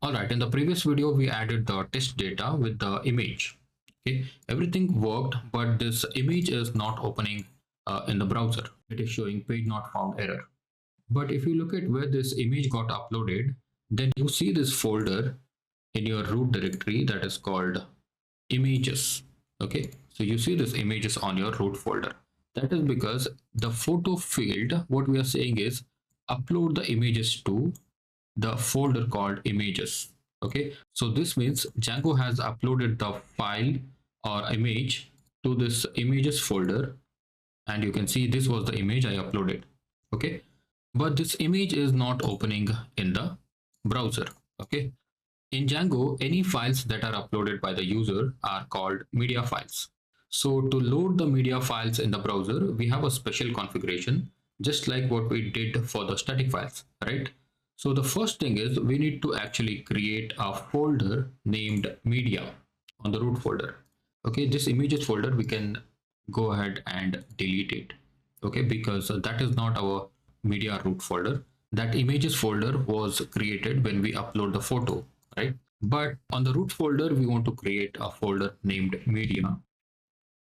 All right, in the previous video, we added the test data with the image. Okay, everything worked, but this image is not opening in the browser. It is showing page not found error. But if you look at where this image got uploaded, then you see this folder in your root directory that is called images. Okay, so you see this images on your root folder. That is because the photo field, what we are saying is upload the images to the folder called images. Okay, so this means Django has uploaded the file or image to this images folder, and you can see this was the image I uploaded. Okay, but this image is not opening in the browser. Okay, in Django, any files that are uploaded by the user are called media files. So to load the media files in the browser, we have a special configuration, just like what we did for the static files, right? So the first thing is we need to actually create a folder named media on the root folder. Okay, this images folder, we can go ahead and delete it. Okay, because that is not our media root folder. That images folder was created when we upload the photo, right? But on the root folder, we want to create a folder named media.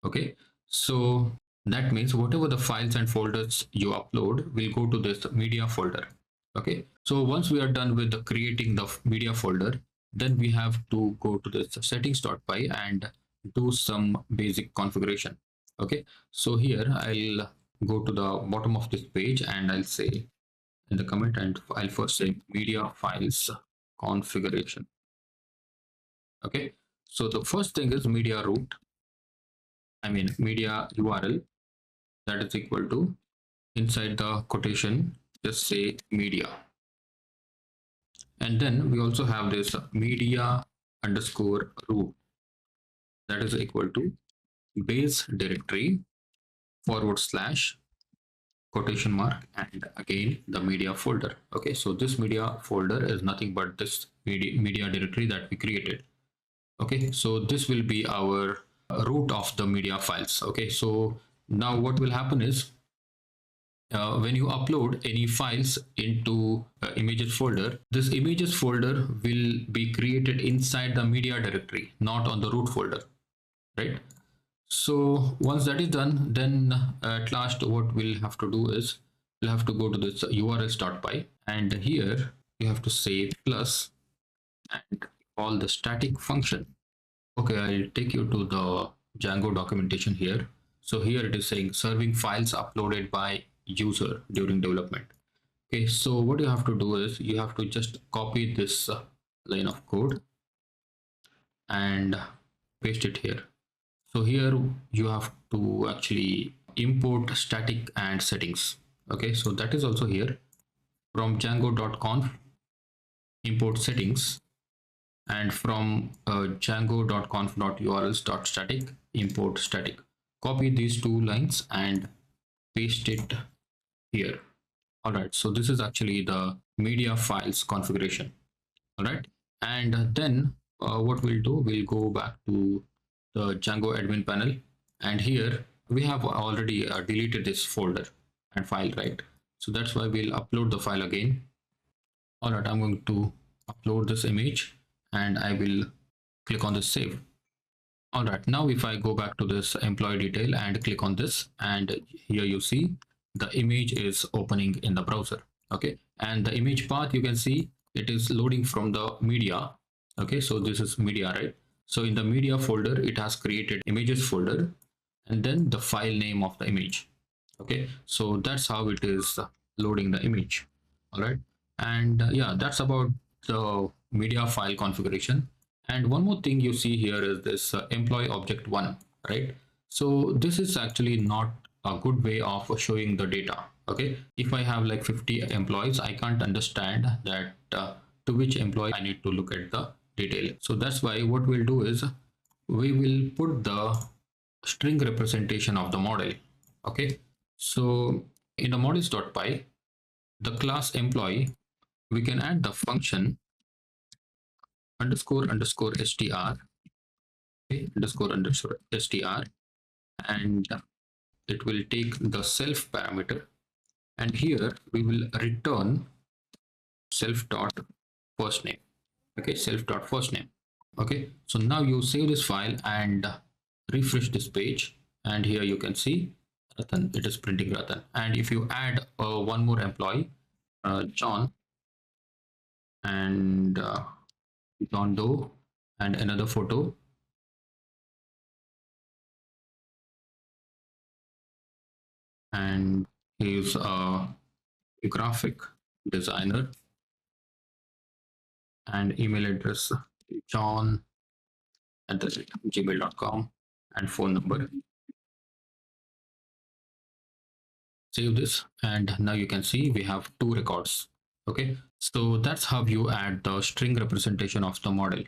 Okay, so that means whatever the files and folders you upload will go to this media folder. Okay, so once we are done with the creating the media folder, then we have to go to this settings.py and do some basic configuration. Okay, so here I'll go to the bottom of this page and I'll say in the comment, and I'll first say media files configuration. Okay, so the first thing is media root, I mean media URL, that is equal to, inside the quotation just say media, and then we also have this media underscore root, that is equal to base directory forward slash quotation mark and again the media folder. Okay, so this media folder is nothing but this media directory that we created. Okay, so this will be our root of the media files. Okay, so now what will happen is when you upload any files into images folder, this images folder will be created inside the media directory, not on the root folder, right? So once that is done, then at last what we'll have to do is we'll have to go to this urls.py, and here you have to say plus and call the static function. Okay, I'll take you to the Django documentation here. So here it is saying serving files uploaded by user during development. Okay, so what you have to do is you have to just copy this line of code and paste it here. So here you have to actually import static and settings. Okay, so that is also here from django.conf import settings, and from django.conf.urls.static import static. Copy these two lines and paste it here. All right, so this is actually the media files configuration. All right, and then what we'll do, we'll go back to the Django admin panel, and here we have already deleted this folder and file, right? So that's why we'll upload the file again. All right, I'm going to upload this image and I will click on this save. All right, now if I go back to this employee detail and click on this, and here you see the image is opening in the browser. Okay, and the image path, you can see it is loading from the media. Okay, so this is media, right? So in the media folder, it has created images folder and then the file name of the image. Okay, so that's how it is loading the image. All right, and yeah, that's about the media file configuration. And one more thing you see here is this employee object one, right? So this is actually not a good way of showing the data. Okay, if I have like 50 employees, I can't understand that to which employee I need to look at the detail. So that's why what we'll do is we will put the string representation of the model. Okay, so in the models.py, the class employee, we can add the function underscore underscore str, okay, underscore str, and it will take the self parameter, and here we will return self dot first name. Okay, self dot first name. Okay, so now you save this file and refresh this page, and here you can see Ratan, it is printing Ratan. And if you add one more employee, John, and John Doe, and another photo, and he's a graphic designer, and email address john at the gmail.com, and phone number. Save this, and now you can see we have two records. Okay, so that's how you add the string representation of the model.